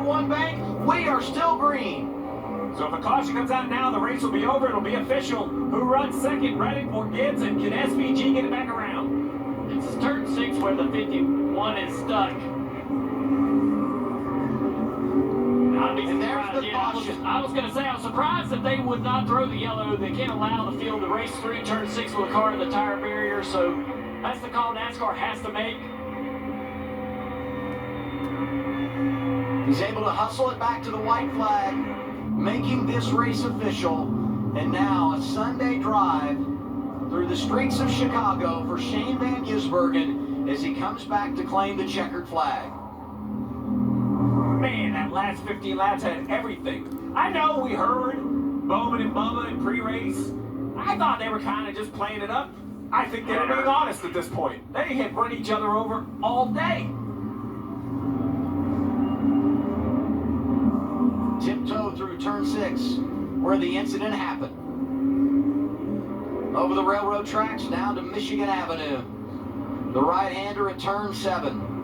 one bank, we are still green. So if a caution comes out now, the race will be over. It'll be official. Who runs second? Redding or Gibbs? And can SVG get it back around? It's turn 6 where the 51 is stuck. And there's the caution. I was going to say, I was surprised that they would not throw the yellow. They can't allow the field to race through turn 6 with a car in the tire barrier. So that's the call NASCAR has to make. He's able to hustle it back to the white flag, making this race official. And now a Sunday drive through the streets of Chicago for Shane Van Gisbergen as he comes back to claim the checkered flag. Man, that last 15 laps had everything. I know we heard Bowman and Bubba in pre-race. I thought they were kind of just playing it up. I think they were being honest at this point. They had run each other over all day. Tiptoe through turn 6, where the incident happened. Over the railroad tracks down to Michigan Avenue. The right-hander at turn 7.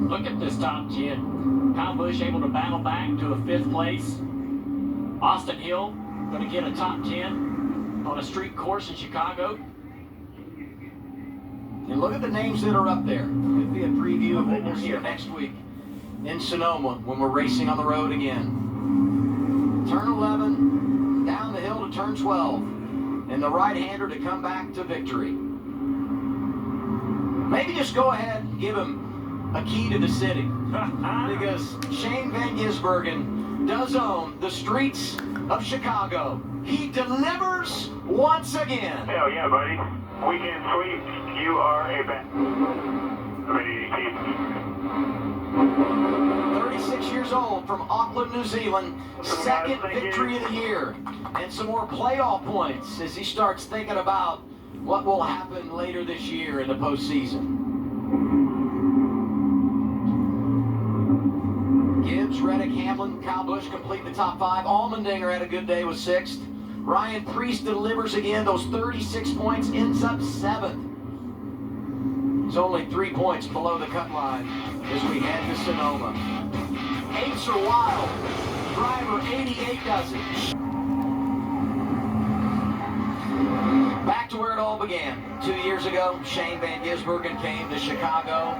Look at this top 10. Kyle Busch able to battle back to a 5th place. Austin Hill going to get a top 10 on a street course in Chicago. And look at the names that are up there. Could be a preview of what we'll see next week in Sonoma when we're racing on the road again. Turn 11, down the hill to turn 12, and the right-hander to come back to victory. Maybe just go ahead and give him a key to the city, because Shane Van Gisbergen does own the streets of Chicago. He delivers once again. Hell yeah, buddy. Weekend sweep. You are a bet. 36 years old from Auckland, New Zealand. Second victory of the year. And some more playoff points as he starts thinking about what will happen later this year in the postseason. Gibbs, Reddick, Hamlin, Kyle Busch complete the top 5. Allmendinger had a good day with 6th. Ryan Preece delivers again. Those 36 points, ends up 7th. He's only 3 points below the cut line as we head to Sonoma. 8s are wild. Driver 88 does it. Back to where it all began. 2 years ago, Shane Van Gisbergen came to Chicago,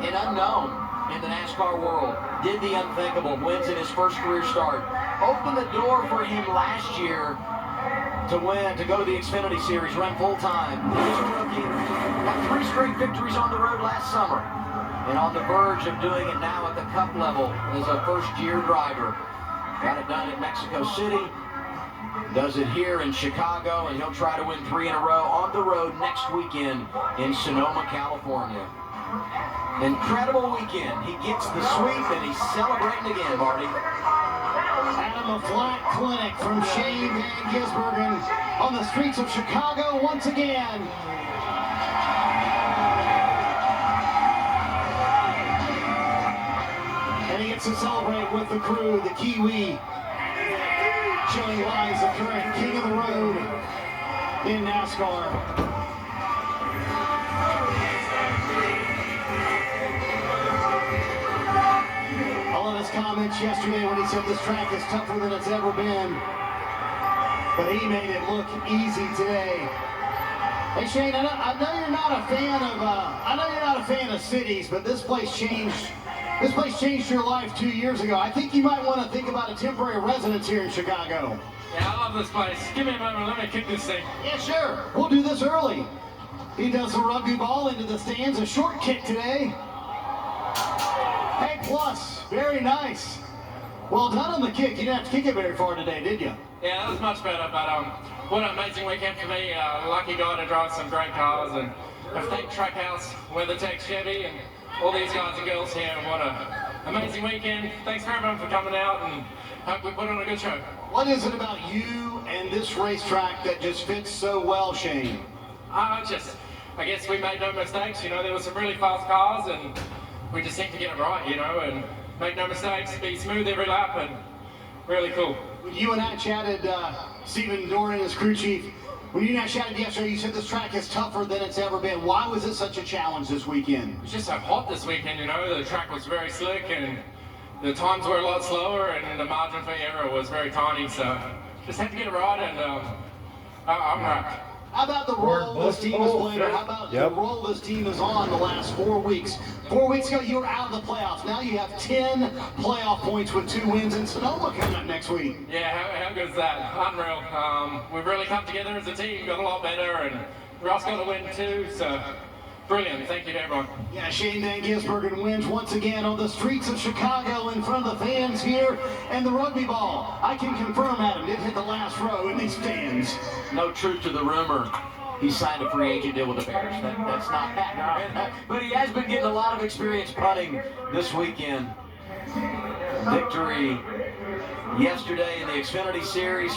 an unknown in the NASCAR world. Did the unthinkable, wins in his first career start. Opened the door for him last year to win, to go to the Xfinity Series, run full-time. He's a rookie. Got 3 straight victories on the road last summer. And on the verge of doing it now at the Cup level as a first-year driver. Got it done at Mexico City. Does it here in Chicago, and he'll try to win 3 in a row on the road next weekend in Sonoma, California. Incredible weekend. He gets the sweep, and he's celebrating again, Marty. Adam, a flat clinic from Shane Van Gisbergen on the streets of Chicago once again. And he gets to celebrate with the crew, the Kiwi, showing why he's the current king of the road in NASCAR. Comments yesterday when he said this track is tougher than it's ever been, but he made it look easy today. Hey Shane, I know you're not a fan of cities, but this place changed your life 2 years ago. I think you might want to think about a temporary residence here in Chicago. Yeah, I love this place. Give me a moment, let me kick this thing. Yeah, sure. We'll do this early. He does the rugby ball into the stands, a short kick today. A+, very nice. Well done on the kick. You didn't have to kick it very far today, did you? Yeah, that was much better, but what an amazing weekend for me. Lucky guy to drive some great cars, and a fake Trackhouse, WeatherTech Chevy, and all these guys and girls here. What an amazing weekend. Thanks for everyone for coming out, and hope we put on a good show. What is it about you and this racetrack that just fits so well, Shane? I guess we made no mistakes. You know, there were some really fast cars, and we just seemed to get it right, you know, and make no mistakes, be smooth every lap, and really cool. You and I chatted, Stephen Doran, his crew chief, When you and I chatted yesterday, you said this track is tougher than it's ever been. Why was it such a challenge this weekend? It was just so hot this weekend, you know. The track was very slick and the times were a lot slower and the margin for error was very tiny. So just had to get it right, and I'm right. How about the role this team has played, or how about the role this team is on the last 4 weeks? 4 weeks ago, you were out of the playoffs. Now you have 10 playoff points with 2 wins in Sonoma coming up next week. Yeah, how good is that? Unreal. We've really come together as a team, got a lot better, and Ross got a win too, so brilliant. Thank you to everyone. Yeah, Shane Van Gisbergen wins once again on the streets of Chicago in front of the fans here. And the rugby ball, I can confirm, Adam, it hit the last row in these stands. No truth to the rumor. He signed a free agent deal with the Bears. That's not happening. But he has been getting a lot of experience punting this weekend. Victory yesterday in the Xfinity Series.